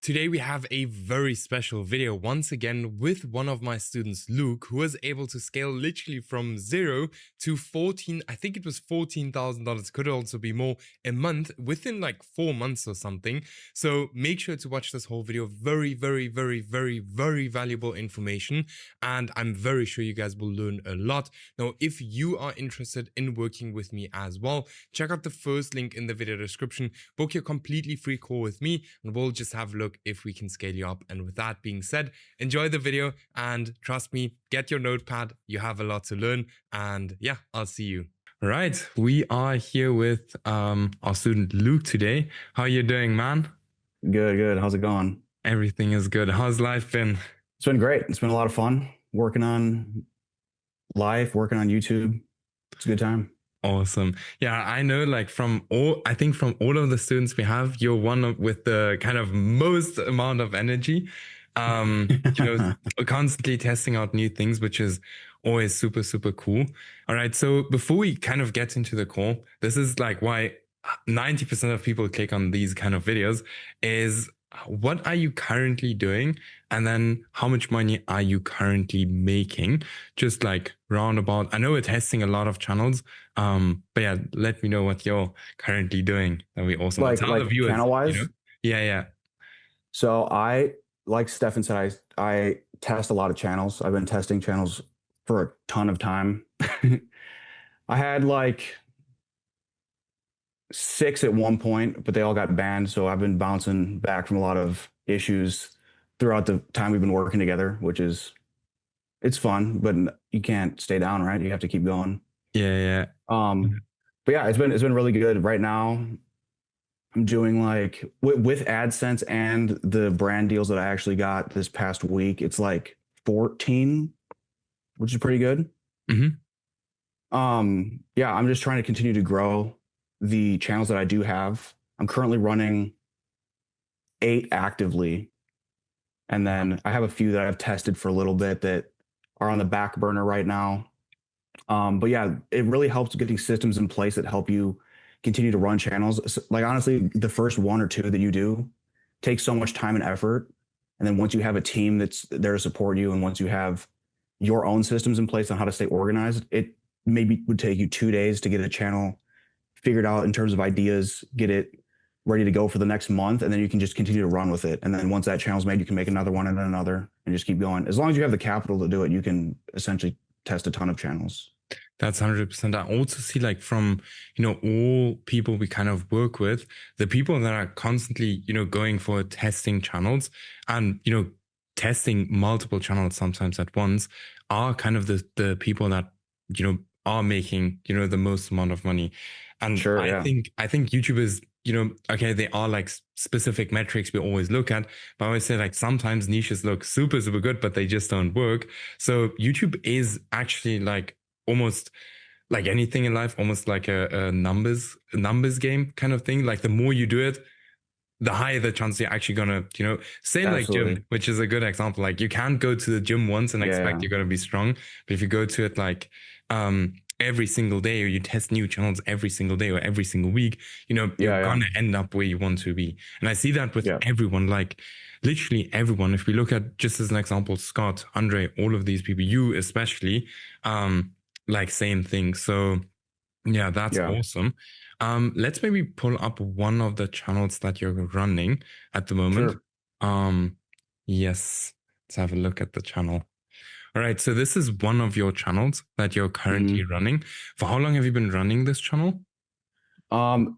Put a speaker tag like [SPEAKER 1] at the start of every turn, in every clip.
[SPEAKER 1] Today we have a very special video once again with one of my students, Luke, who was able to scale literally from 0 to 14, I think it was $14,000, could also be more, a month within like 4 months or something. So make sure to watch this whole video. Very valuable information, and I'm very sure you guys will learn a lot. Now, if you are interested in working with me as well, check out the first link in the video description. Book your completely free call with me and we'll just have a look if we can scale you up. And with that being said, enjoy the video and trust me, get your notepad. You have a lot to learn, and yeah, I'll see you. All right, we are here with our student Luke today. How are you doing, man?
[SPEAKER 2] Good. How's it going?
[SPEAKER 1] Everything is good. How's life been?
[SPEAKER 2] It's been great. It's been a lot of fun working on life, working on YouTube. It's a good time.
[SPEAKER 1] Awesome. Yeah, I know, like I think from all of the students we have, you're one with the kind of most amount of energy. Constantly testing out new things, which is always super cool. All right. So before we kind of get into the call, this is like why 90% of people click on these kind of videos is what are you currently doing? And then how much money are you currently making? Just like roundabout. I know we're testing a lot of channels. But yeah, let me know what you're currently doing. That'd be awesome.
[SPEAKER 2] Like
[SPEAKER 1] the viewers,
[SPEAKER 2] channel wise.
[SPEAKER 1] Yeah.
[SPEAKER 2] So like Stefan said, I test a lot of channels. I've been testing channels for a ton of time. I had like 6 at one point, but they all got banned. So I've been bouncing back from a lot of issues throughout the time we've been working together, it's fun, but you can't stay down, right? You have to keep going.
[SPEAKER 1] Yeah.
[SPEAKER 2] But yeah, it's been really good. Right now, I'm doing like with AdSense and the brand deals that I actually got this past week, it's like 14, which is pretty good. Yeah, I'm just trying to continue to grow the channels that I do have. I'm currently running 8 actively. And then I have a few that I've tested for a little bit that are on the back burner right now. But yeah, it really helps getting systems in place that help you continue to run channels. So, like honestly, the first 1 or 2 that you do takes so much time and effort. And then once you have a team that's there to support you, and once you have your own systems in place on how to stay organized, it maybe would take you 2 days to get a channel figured out in terms of ideas, get it ready to go for the next month, and then you can just continue to run with it. And then once that channel's made, you can make another one and then another and just keep going. As long as you have the capital to do it, you can essentially test a ton of channels.
[SPEAKER 1] That's 100%. I also see, like, from, all people we kind of work with, the people that are constantly, going for testing channels and, testing multiple channels sometimes at once are kind of the people that, are making, the most amount of money. And
[SPEAKER 2] sure,
[SPEAKER 1] I think YouTube is, okay, they are like specific metrics we always look at, but I always say, like, sometimes niches look super good, but they just don't work. So YouTube is actually like almost like anything in life, almost like a numbers game kind of thing. Like the more you do it, the higher the chance you're actually gonna, say, like gym, which is a good example. Like you can't go to the gym once and expect you're gonna be strong. But if you go to it like every single day, or you test new channels every single day or every single week, you're gonna end up where you want to be. And I see that with everyone, like literally everyone. If we look at, just as an example, Scott, Andre, all of these people, you especially, like same thing. So yeah, that's awesome. Let's maybe pull up one of the channels that you're running at the moment. Sure. Yes, let's have a look at the channel. All right, so this is one of your channels that you're currently running. For how long have you been running this channel?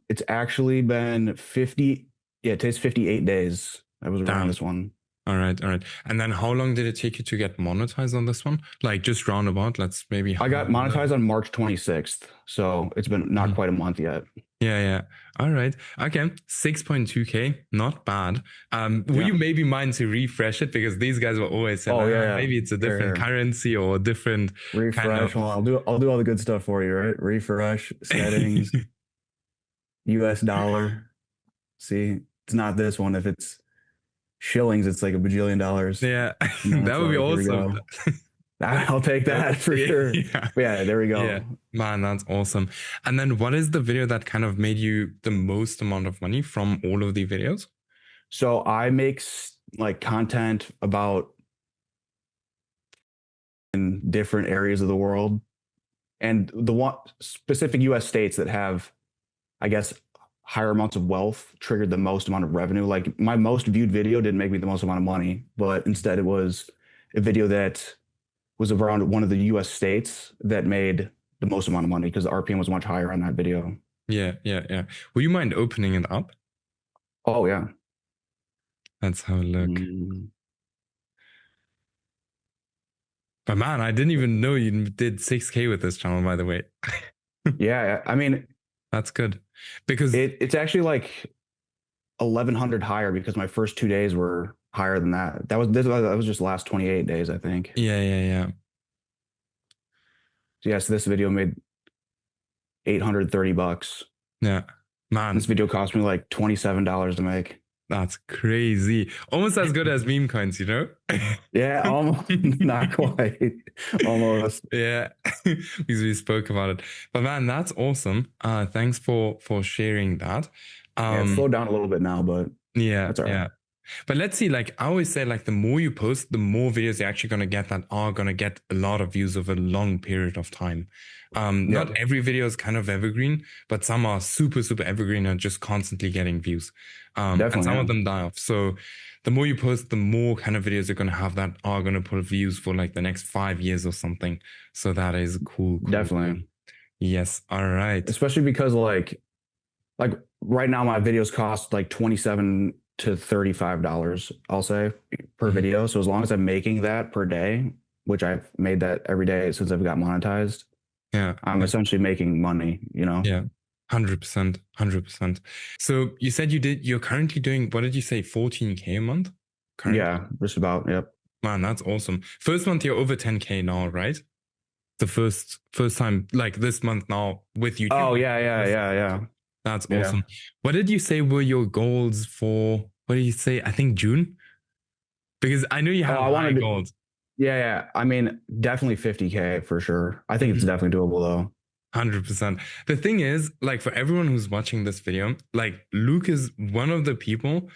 [SPEAKER 2] It's actually been 50. Yeah, it takes 58 days. I was running this one.
[SPEAKER 1] All right. And then how long did it take you to get monetized on this one? Like just roundabout, let's maybe.
[SPEAKER 2] I got monetized on March 26th. So it's been not quite a month yet.
[SPEAKER 1] Yeah. All right. Okay. 6.2K. Not bad. Will you maybe mind to refresh it? Because these guys will always say, maybe it's a different currency or a different
[SPEAKER 2] refresh. Kind of... Well, I'll do all the good stuff for you, right? Refresh settings, US dollar. See, it's not this one. If it's shillings, it's like $1 bajillion.
[SPEAKER 1] Yeah, that would be awesome.
[SPEAKER 2] I'll take that for sure. Yeah, there we go.
[SPEAKER 1] Yeah, man, that's awesome. And then what is the video that kind of made you the most amount of money from all of the videos?
[SPEAKER 2] So I make like content about in different areas of the world, and the one specific US states that have, I guess, higher amounts of wealth triggered the most amount of revenue. Like my most viewed video didn't make me the most amount of money, but instead it was a video that was around one of the US states that made the most amount of money because the RPM was much higher on that video.
[SPEAKER 1] Yeah, yeah, yeah. Would you mind opening it up?
[SPEAKER 2] Oh yeah.
[SPEAKER 1] Let's have a look.
[SPEAKER 2] Mm,
[SPEAKER 1] But man, I didn't even know you did 6K with this channel, by the way.
[SPEAKER 2] yeah, I mean
[SPEAKER 1] That's good. Because
[SPEAKER 2] it's actually like 1100 higher because my first 2 days were higher than that. That was just the last 28 days, I think.
[SPEAKER 1] yeah, yeah, yeah.
[SPEAKER 2] So yes, this video made 830 bucks.
[SPEAKER 1] Yeah.
[SPEAKER 2] This
[SPEAKER 1] Man,
[SPEAKER 2] video cost me like $27 to make.
[SPEAKER 1] that's crazy. Almost as good as meme coins, you know?
[SPEAKER 2] Yeah, almost not quite. Almost.
[SPEAKER 1] Yeah, because we spoke about it. But man, that's awesome. Thanks for sharing that.
[SPEAKER 2] Yeah, it's
[SPEAKER 1] Um,
[SPEAKER 2] slowed down a little bit now, but
[SPEAKER 1] yeah,
[SPEAKER 2] that's all right.
[SPEAKER 1] yeah. But let's see, like I always say, like the more you post, the more videos you're actually gonna get that are gonna get a lot of views over a long period of time. Not
[SPEAKER 2] Yep,
[SPEAKER 1] every video is kind of evergreen, but some are super, super evergreen and just constantly getting views. And
[SPEAKER 2] definitely.
[SPEAKER 1] some of
[SPEAKER 2] Yeah,
[SPEAKER 1] them die off. So the more you post, the more kind of videos you're gonna have that are gonna pull views for like the next 5 years or something. So that is cool, cool, cool.
[SPEAKER 2] definitely.
[SPEAKER 1] Yes, all right.
[SPEAKER 2] Especially because like right now my videos cost like 27 to $35, I'll say, per
[SPEAKER 1] Mhm.
[SPEAKER 2] video. So as long as I'm making that per day, which I've made that every day since I've got monetized,
[SPEAKER 1] Yeah,
[SPEAKER 2] I'm
[SPEAKER 1] yeah.
[SPEAKER 2] essentially making money, you know?
[SPEAKER 1] Yeah, 100%, 100%. So you said you're currently doing, what did you say, 14K a month currently?
[SPEAKER 2] Yeah, just about. Yep.
[SPEAKER 1] Man, that's awesome. First month you're over 10K now, right? The first time, like this month now with YouTube,
[SPEAKER 2] Oh
[SPEAKER 1] like
[SPEAKER 2] yeah, yeah,
[SPEAKER 1] first,
[SPEAKER 2] yeah, yeah.
[SPEAKER 1] that's
[SPEAKER 2] Yeah.
[SPEAKER 1] awesome. What did you say were your goals for, what did you say? I think June? Because I know you
[SPEAKER 2] Oh,
[SPEAKER 1] have
[SPEAKER 2] I
[SPEAKER 1] high
[SPEAKER 2] wanted to,
[SPEAKER 1] goals.
[SPEAKER 2] yeah, yeah. I mean, definitely 50K for sure. I think it's
[SPEAKER 1] Mhm.
[SPEAKER 2] definitely doable though.
[SPEAKER 1] 100%. The thing is, like, for everyone who's watching this video, like, Luke is one of the people,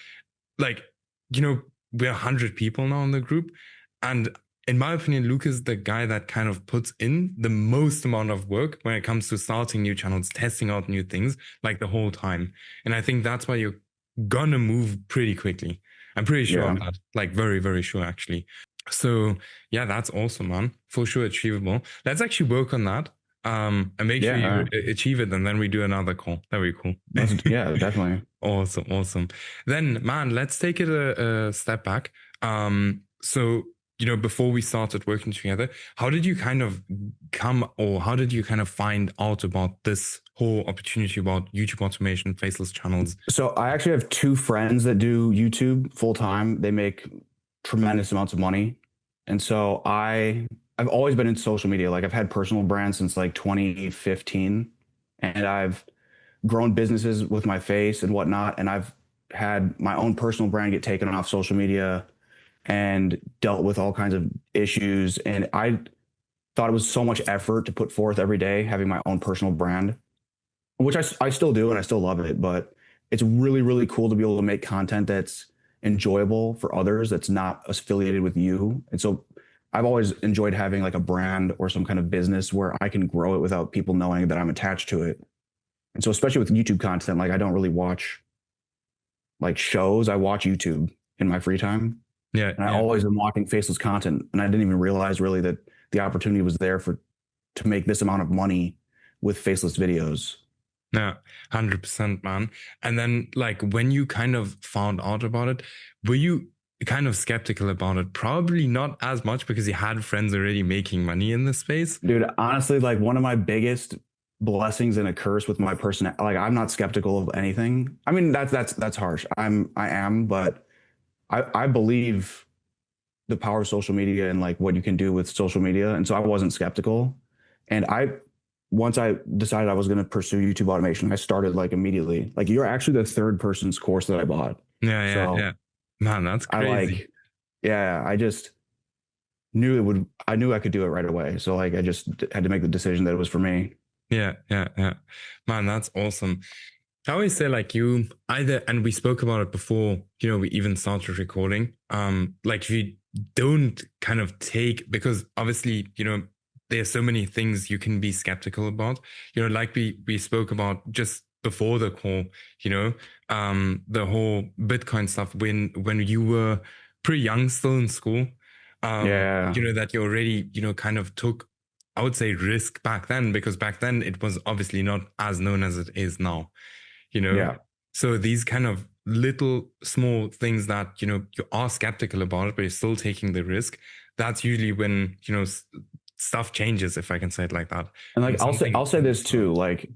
[SPEAKER 1] like, you know, we're 100 people now in the group. And in my opinion, Luke is the guy that kind of puts in the most amount of work when it comes to starting new channels, testing out new things, like the whole time. And I think that's why you're gonna move pretty quickly. I'm pretty sure of
[SPEAKER 2] Yeah.
[SPEAKER 1] that. Like, very, very sure, actually. So, yeah, that's awesome, man. For sure, achievable. Let's actually work on that. And make sure you
[SPEAKER 2] Yeah.
[SPEAKER 1] achieve it, and then we do another call. That'd be cool.
[SPEAKER 2] Yeah, definitely.
[SPEAKER 1] Awesome, awesome. Then, man, let's take it a step back. So, before we started working together, how did you kind of come, or how did you kind of find out about this whole opportunity about YouTube automation, faceless channels?
[SPEAKER 2] So I actually have two friends that do YouTube full time. They make tremendous amounts of money. And so I've always been in social media. Like I've had personal brands since like 2015, and I've grown businesses with my face and whatnot. And I've had my own personal brand get taken off social media and dealt with all kinds of issues. And I thought it was so much effort to put forth every day, having my own personal brand, which I still do and I still love it. But it's really, really cool to be able to make content that's enjoyable for others, that's not affiliated with you. And so I've always enjoyed having like a brand or some kind of business where I can grow it without people knowing that I'm attached to it. And so, especially with YouTube content, like I don't really watch like shows, I watch YouTube in my free time.
[SPEAKER 1] Yeah,
[SPEAKER 2] And I
[SPEAKER 1] yeah.
[SPEAKER 2] always am watching faceless content. And I didn't even realize really that the opportunity was there for to make this amount of money with faceless videos.
[SPEAKER 1] Yeah, 100%, man. And then, like, when you kind of found out about it, were you kind of skeptical about it? Probably not as much because you had friends already making money in this space.
[SPEAKER 2] Dude, honestly, like one of my biggest blessings and a curse with my personality, like I'm not skeptical of anything. I mean, that's harsh. I am, but I believe the power of social media and like what you can do with social media. And so I wasn't skeptical. And once I decided I was going to pursue YouTube automation, I started like immediately. Like you're actually the third person's course that I bought.
[SPEAKER 1] Yeah, yeah,
[SPEAKER 2] So
[SPEAKER 1] yeah. Man, that's
[SPEAKER 2] I
[SPEAKER 1] crazy.
[SPEAKER 2] yeah, I just knew it would, I knew I could do it right away. So like I just had to make the decision that it was for me.
[SPEAKER 1] Yeah, yeah, yeah. Man, that's awesome. I always say like you either, and we spoke about it before, we even started recording. Like if you don't kind of take, because obviously, there's so many things you can be skeptical about, like we spoke about just before the call, the whole Bitcoin stuff when you were pretty young, still in school,
[SPEAKER 2] Yeah.
[SPEAKER 1] that you already, kind of took, I would say, risk back then, because back then it was obviously not as known as it is now, you know
[SPEAKER 2] Yeah.
[SPEAKER 1] so these kind of little small things that you are skeptical about it, but you're still taking the risk. That's usually when stuff changes, if I can say it like that.
[SPEAKER 2] And
[SPEAKER 1] When
[SPEAKER 2] like
[SPEAKER 1] something
[SPEAKER 2] I'll say this too,
[SPEAKER 1] works.
[SPEAKER 2] like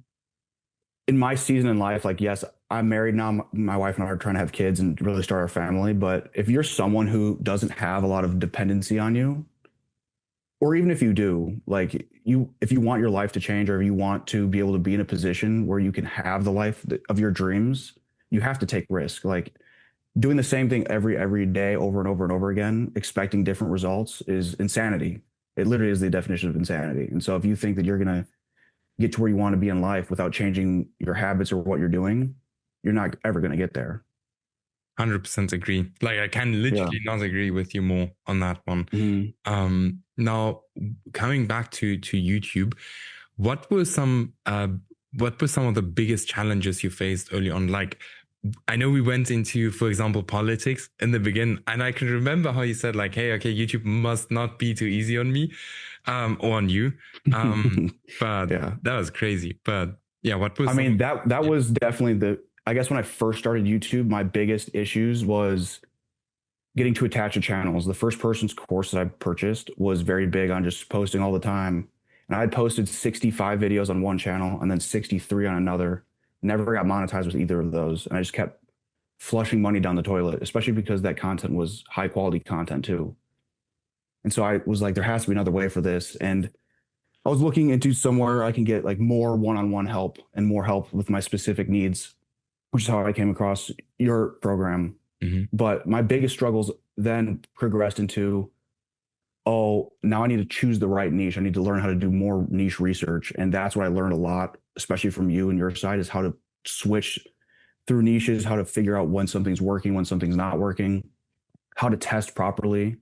[SPEAKER 2] in my season in life, like yes, I'm married now. My wife and I are trying to have kids and really start our family. But if you're someone who doesn't have a lot of dependency on you, or even if you do, like if you want your life to change, or if you want to be able to be in a position where you can have the life of your dreams, you have to take risk. Like doing the same thing every day over and over and over again, expecting different results is insanity. It literally is the definition of insanity. And so if you think that you're gonna get to where you want to be in life without changing your habits or what you're doing, you're not ever going to get there.
[SPEAKER 1] 100% agree. Like I can
[SPEAKER 2] Yeah.
[SPEAKER 1] literally not agree with you more on that one.
[SPEAKER 2] Mhm.
[SPEAKER 1] Now coming back to YouTube, what were some of the biggest challenges you faced early on? Like I know we went into, for example, politics in the beginning, and I can remember how you said like, "Hey, okay, YouTube must not be too easy on me, or on you." But
[SPEAKER 2] Yeah.
[SPEAKER 1] that was crazy. But yeah, what was
[SPEAKER 2] I
[SPEAKER 1] some?
[SPEAKER 2] mean, that
[SPEAKER 1] Yeah.
[SPEAKER 2] was definitely I guess when I first started YouTube, my biggest issues was getting to attach to channels. The first person's course that I purchased was very big on just posting all the time. And I had posted 65 videos on one channel and then 63 on another. Never got monetized with either of those. And I just kept flushing money down the toilet, especially because that content was high quality content too. And so I was like, there has to be another way for this. And I was looking into somewhere I can get like more one-on-one help and more help with my specific needs, which is how I came across your program.
[SPEAKER 1] Mhm.
[SPEAKER 2] But my biggest struggles then progressed into, oh, now I need to choose the right niche. I need to learn how to do more niche research. And that's what I learned a lot, especially from you and your side, is how to switch through niches, how to figure out when something's working, when something's not working, how to test properly,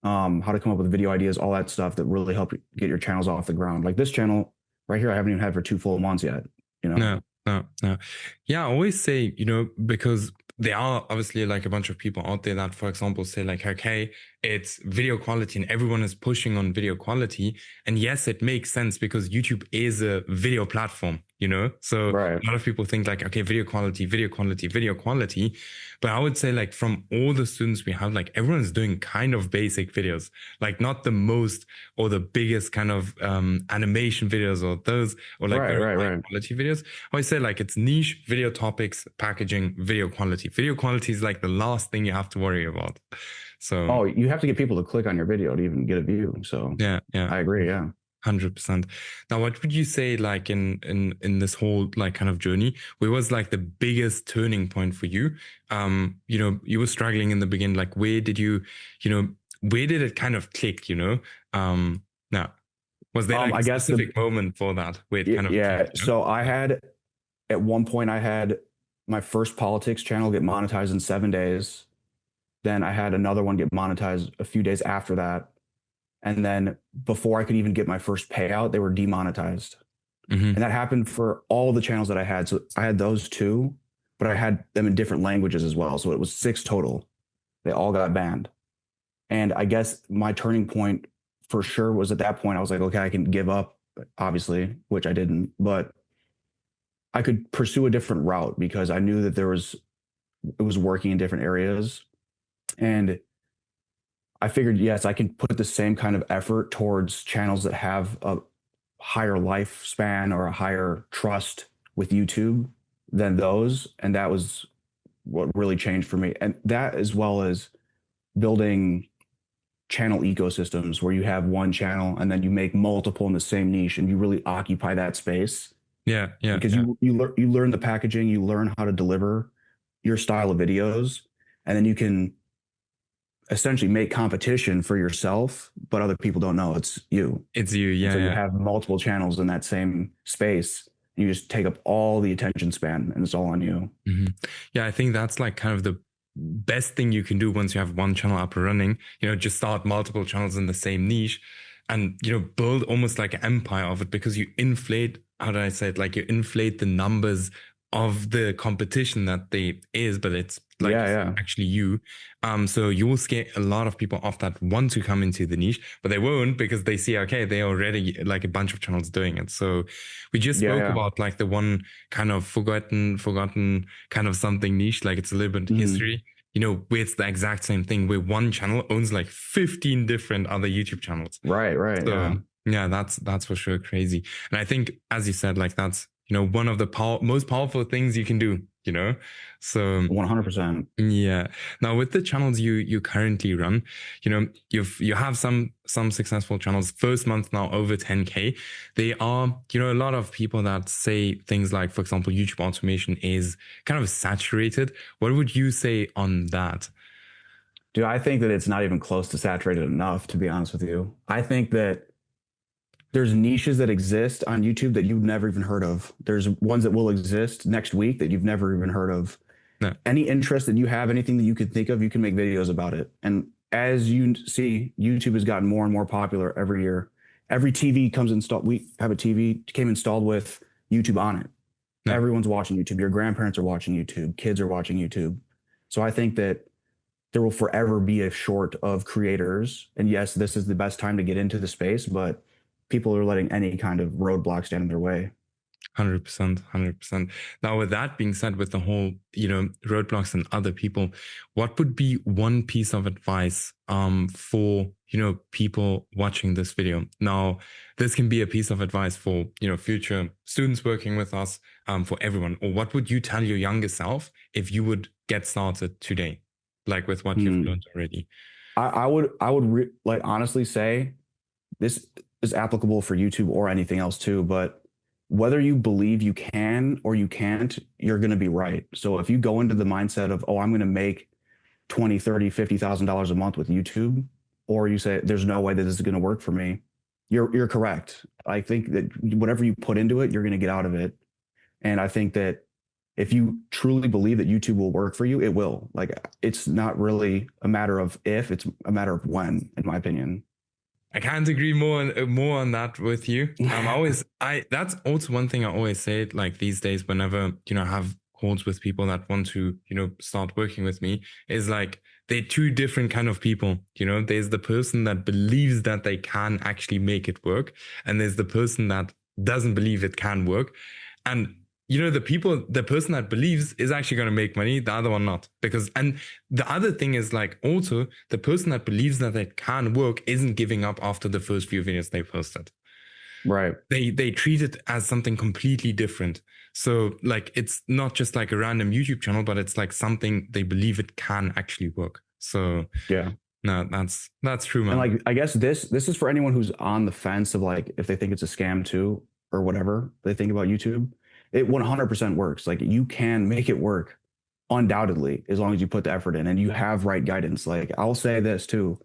[SPEAKER 2] how to come up with video ideas, all that stuff that really help get your channels off the ground. Like this channel right here, I haven't even had for 2 full months yet, you know?
[SPEAKER 1] No, no, no. Yeah, I always say, because there are obviously like a bunch of people out there that, for example, say like, okay, it's video quality and everyone is pushing on video quality. And yes, it makes sense because YouTube is a video platform, So
[SPEAKER 2] Right.
[SPEAKER 1] a lot of people think like, okay, video quality, video quality, video quality. But I would say like from all the students we have, like everyone's doing kind of basic videos, like not the most or the biggest kind of animation videos or those or like
[SPEAKER 2] Right,
[SPEAKER 1] very
[SPEAKER 2] right,
[SPEAKER 1] high
[SPEAKER 2] right.
[SPEAKER 1] quality videos. I always say like it's niche video topics, packaging, video quality. Video quality is like the last thing you have to worry about. So
[SPEAKER 2] Oh, you have to get people to click on your video to even get a view. So
[SPEAKER 1] yeah, yeah.
[SPEAKER 2] I agree. Yeah.
[SPEAKER 1] 100%. Now, what would you say, like in this whole like kind of journey, where was like the biggest turning point for you? You were struggling in the beginning. Like, where did it kind of click? Now, was there like
[SPEAKER 2] I
[SPEAKER 1] a
[SPEAKER 2] guess the
[SPEAKER 1] specific moment for that where it kind of
[SPEAKER 2] yeah.
[SPEAKER 1] clicked?
[SPEAKER 2] So I had at one point I had my first politics channel get monetized in 7 days. Then I had another one get monetized a few days after that. And then before I could even get my first payout, they were demonetized.
[SPEAKER 1] Mm-hmm.
[SPEAKER 2] And that happened for all the channels that I had. So I had those two, but I had them in different languages as well. So it was six total. They all got banned. And I guess my turning point for sure was at that point, I was like, okay, I can give up, obviously, which I didn't, but I could pursue a different route because I knew that it was working in different areas. And I figured, yes, I can put the same kind of effort towards channels that have a higher lifespan or a higher trust with YouTube than those. And that was what really changed for me. And that, as well as building channel ecosystems where you have one channel and then you make multiple in the same niche and you really occupy that space
[SPEAKER 1] Yeah, yeah,
[SPEAKER 2] because
[SPEAKER 1] yeah.
[SPEAKER 2] you learn the packaging, you learn how to deliver your style of videos, and then you can essentially make competition for yourself, but other people don't know it's you.
[SPEAKER 1] It's you.
[SPEAKER 2] And
[SPEAKER 1] Yeah,
[SPEAKER 2] so you
[SPEAKER 1] yeah.
[SPEAKER 2] have multiple channels in that same space. You just take up all the attention span and it's all on you.
[SPEAKER 1] Yeah, I think that's like kind of the best thing you can do once you have one channel up and running. Just start multiple channels in the same niche and, build almost like an empire of it because you inflate, how do I say it? Like you inflate the numbers of the competition that they is, but it's like
[SPEAKER 2] Yeah, yeah.
[SPEAKER 1] actually you. So you will scare a lot of people off that want to come into the niche, but they won't because they see, okay, they already like a bunch of channels doing it. So we just
[SPEAKER 2] Yeah,
[SPEAKER 1] spoke
[SPEAKER 2] yeah.
[SPEAKER 1] about like the one kind of forgotten kind of something niche, like it's a little bit
[SPEAKER 2] Mhm.
[SPEAKER 1] history, where it's the exact same thing, where one channel owns like 15 different other YouTube channels.
[SPEAKER 2] Right, right.
[SPEAKER 1] So
[SPEAKER 2] Yeah.
[SPEAKER 1] yeah, that's for sure crazy. And I think, as you said, like that's one of the most powerful things you can do. So
[SPEAKER 2] 100%.
[SPEAKER 1] yeah. Now with the channels you currently run, you have some successful channels. First month now over 10K. They are, a lot of people that say things like, for example, YouTube automation is kind of saturated. What would you say on that?
[SPEAKER 2] Dude, I think that it's not even close to saturated enough, to be honest with you. I think that there's niches that exist on YouTube that you've never even heard of. There's ones that will exist next week that you've never even heard of.
[SPEAKER 1] No.
[SPEAKER 2] Any interest that you have, anything that you could think of, you can make videos about it. And as you see, YouTube has gotten more and more popular every year. Every TV comes installed. We have a TV came installed with YouTube on it.
[SPEAKER 1] No.
[SPEAKER 2] Everyone's watching YouTube. Your grandparents are watching YouTube. Kids are watching YouTube. So I think that there will forever be a short of creators. And yes, this is the best time to get into the space, but people are letting any kind of roadblock stand in their way.
[SPEAKER 1] 100%, 100%. Now, with that being said, with the whole, roadblocks and other people, what would be one piece of advice for, people watching this video? Now, this can be a piece of advice for, future students working with us, for everyone. Or what would you tell your younger self if you would get started today, like with what you've
[SPEAKER 2] Hmm.
[SPEAKER 1] learned already?
[SPEAKER 2] I would like honestly say this is applicable for YouTube or anything else too, but whether you believe you can or you can't, you're going to be right. So if you go into the mindset of, oh, I'm going to make 20, 30, $50,000 a month with YouTube, or you say there's no way that this is going to work for me, you're correct. I think that whatever you put into it, you're going to get out of it. And I think that if you truly believe that YouTube will work for you, it will. Like it's not really a matter of if, it's a matter of when, in my opinion.
[SPEAKER 1] I can't agree more on that with you. I that's also one thing I always say. Like these days, whenever I have calls with people that want to start working with me, is like they're two different kind of people. There's the person that believes that they can actually make it work, and there's the person that doesn't believe it can work. And the person that believes is actually going to make money, the other one not. And the other thing is like also the person that believes that it can work isn't giving up after the first few videos they posted.
[SPEAKER 2] Right.
[SPEAKER 1] They treat it as something completely different. So like it's not just like a random YouTube channel, but it's like something they believe it can actually work. So
[SPEAKER 2] Yeah.
[SPEAKER 1] no, that's true,
[SPEAKER 2] And
[SPEAKER 1] man.
[SPEAKER 2] like I guess this is for anyone who's on the fence of like if they think it's a scam too or whatever they think about YouTube. It 100% works. Like you can make it work undoubtedly as long as you put the effort in and you have right guidance. Like I'll say this too,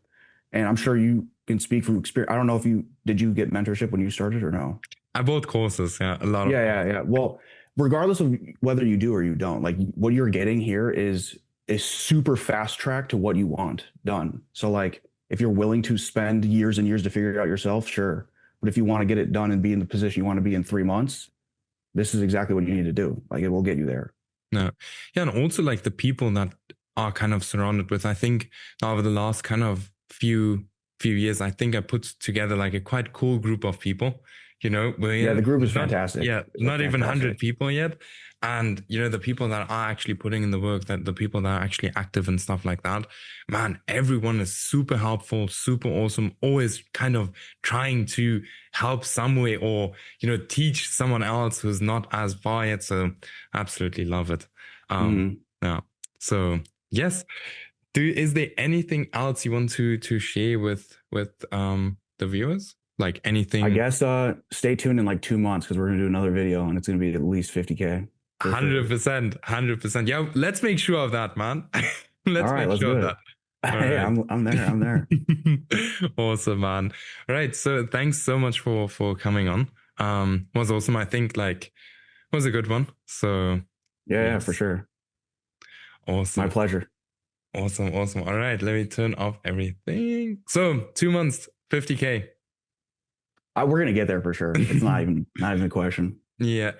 [SPEAKER 2] and I'm sure you can speak from experience. I don't know if you did you get mentorship when you started or no?
[SPEAKER 1] I bought courses, yeah, a lot of
[SPEAKER 2] Yeah, yeah,
[SPEAKER 1] courses.
[SPEAKER 2] yeah. Well, regardless of whether you do or you don't, like what you're getting here is super fast track to what you want done. So like if you're willing to spend years and years to figure it out yourself, sure. But if you want to get it done and be in the position you want to be in 3 months, this is exactly what you need to do. Like it will get you there.
[SPEAKER 1] No. Yeah, and also like the people that are kind of surrounded with, I think over the last kind of few years, I think I put together like a quite cool group of people.
[SPEAKER 2] Yeah,
[SPEAKER 1] We're
[SPEAKER 2] the group is
[SPEAKER 1] not
[SPEAKER 2] fantastic.
[SPEAKER 1] yeah,
[SPEAKER 2] It's like
[SPEAKER 1] not even
[SPEAKER 2] fantastic.
[SPEAKER 1] 100 people yet. And the people that are actually putting in the work, that the people that are actually active and stuff like that, man, everyone is super helpful, super awesome, always kind of trying to help some way or teach someone else who's not as far yet. So absolutely love it. um
[SPEAKER 2] Mhm.
[SPEAKER 1] yeah, so yes, is there anything else you want to share with the viewers, like
[SPEAKER 2] I
[SPEAKER 1] anything?
[SPEAKER 2] guess stay tuned in like 2 months because we're gonna do another video and it's gonna be at least 50K for sure.
[SPEAKER 1] 100%, 100%. Yeah, let's make sure of that, man.
[SPEAKER 2] All
[SPEAKER 1] Let's
[SPEAKER 2] right,
[SPEAKER 1] make
[SPEAKER 2] let's
[SPEAKER 1] sure
[SPEAKER 2] do
[SPEAKER 1] of
[SPEAKER 2] it.
[SPEAKER 1] that. All
[SPEAKER 2] Hey,
[SPEAKER 1] right.
[SPEAKER 2] I'm there. I'm there.
[SPEAKER 1] Awesome, man. All right, so thanks so much for coming on. Was awesome. I think like was a good one. So
[SPEAKER 2] Yeah, for
[SPEAKER 1] yes,
[SPEAKER 2] sure. My
[SPEAKER 1] awesome.
[SPEAKER 2] pleasure.
[SPEAKER 1] Awesome, awesome. All right, let me turn off everything. So 2 months, 50K.
[SPEAKER 2] We're gonna get there for sure. It's not even a question.
[SPEAKER 1] Yeah.